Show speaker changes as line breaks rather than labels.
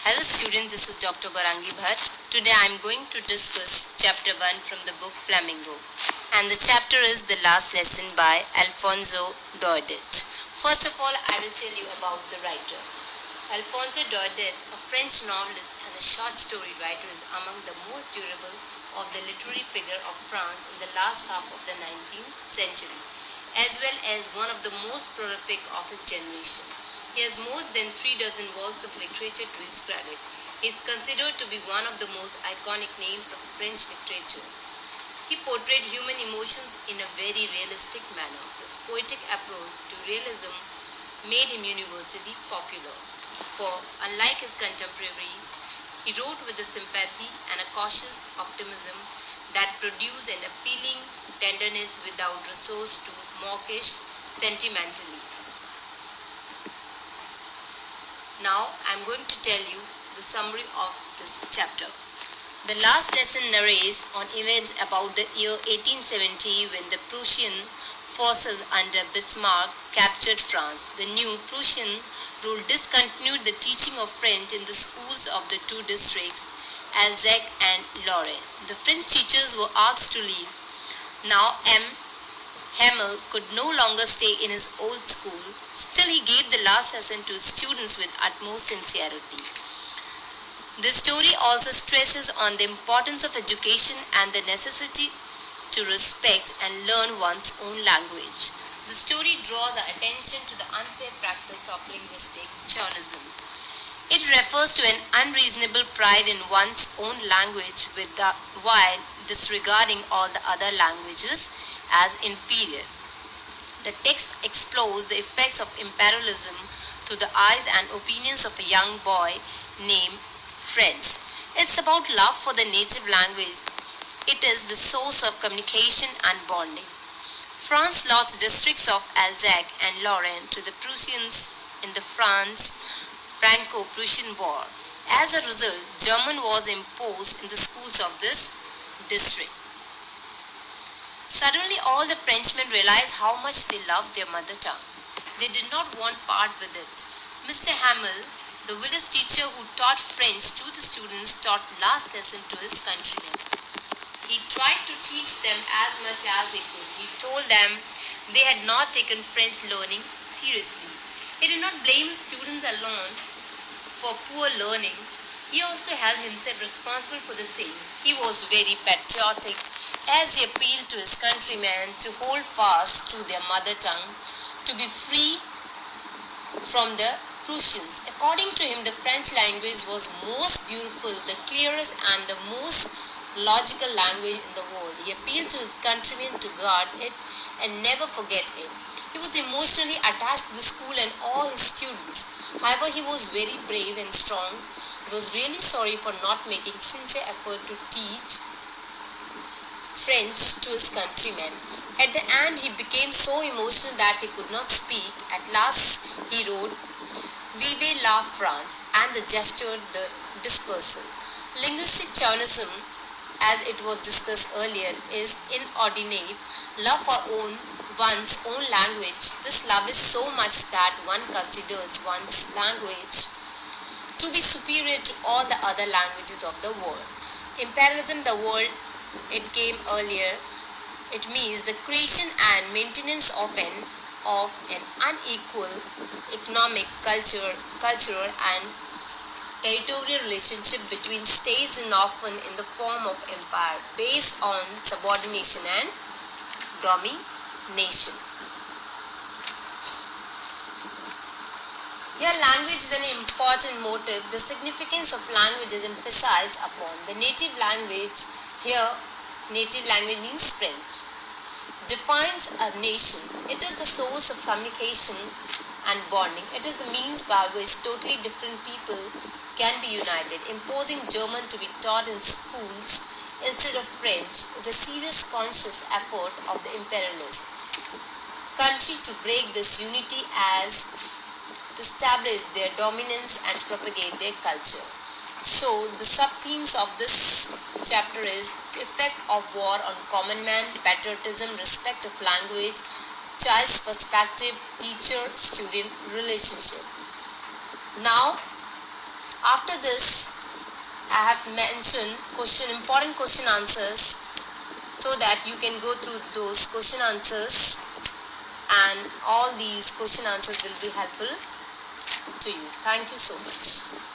Hello students, this is Dr. Garangi Bhatt. Today I am going to discuss chapter 1 from the book Flamingo. And the chapter is The Last Lesson by Alfonso Daudet. First of all, I will tell you about the writer. Alfonso Daudet, a French novelist and a short story writer, is among the most durable of the literary figure of France in the last half of the 19th century, as well as one of the most prolific of his generation. He has more than 3 dozen works of literature to his credit. He is considered to be one of the most iconic names of French literature. He portrayed human emotions in a very realistic manner. His poetic approach to realism made him universally popular. For, unlike his contemporaries, he wrote with a sympathy and a cautious optimism that produced an appealing tenderness without resource to mawkish sentimentally. Now I am going to tell you the summary of this chapter. The last lesson narrates on events about the year 1870 when the Prussian forces under Bismarck captured France. The new Prussian rule discontinued the teaching of French in the schools of the two districts, Alsace and Lorraine. The French teachers were asked to leave. Now Hamel could no longer stay in his old school. Still, he gave the last lesson to his students with utmost sincerity. This story also stresses on the importance of education and the necessity to respect and learn one's own language. The story draws our attention to the unfair practice of linguistic chauvinism. It refers to an unreasonable pride in one's own language while disregarding all the other languages as inferior. The text explores the effects of imperialism through the eyes and opinions of a young boy named French. It's about love for the native language. It is the source of communication and bonding. France lost districts of Alsace and Lorraine to the Prussians in the Franco-Prussian War. As a result, German was imposed in the schools of this district. Suddenly, all the Frenchmen realized how much they loved their mother tongue. They did not want part with it. Mr. Hamel, the village teacher who taught French to the students, taught last lesson to his countrymen. He tried to teach them as much as he could. He told them they had not taken French learning seriously. He did not blame his students alone for poor learning. He also held himself responsible for the same. He was very patriotic as he appealed to his countrymen to hold fast to their mother tongue, to be free from the Prussians. According to him, the French language was most beautiful, the clearest and the most logical language in the world. He appealed to his countrymen to guard it and never forget it. He was emotionally attached to the school and all his students. However, he was very brave and strong. He was really sorry for not making sincere effort to teach French to his countrymen. At the end, he became so emotional that he could not speak. At last, he wrote, "Vive la France," and gestured the dispersal. Linguistic chauvinism, as it was discussed earlier, is inordinate love for one's own language. This love is so much that one considers one's language to be superior to all the other languages of the world. Imperialism, the word it came earlier, it means the creation and maintenance of an unequal economic, cultural and territorial relationship between states, and often in the form of empire based on subordination and domination. Here, language is an important motive. The significance of language is emphasized upon. The native language, here native language means French, defines a nation. It is the source of communication and bonding. It is the means by which totally different people can be united. Imposing German to be taught in schools instead of French is a serious conscious effort of the imperialist country to break this unity as to establish their dominance and propagate their culture. So, the sub-themes of this chapter is effect of war on common man, patriotism, respect of language, child's perspective, teacher-student relationship. Now, After this, I have mentioned important question answers, so that you can go through those question answers, and all these question answers will be helpful to you. Thank you so much.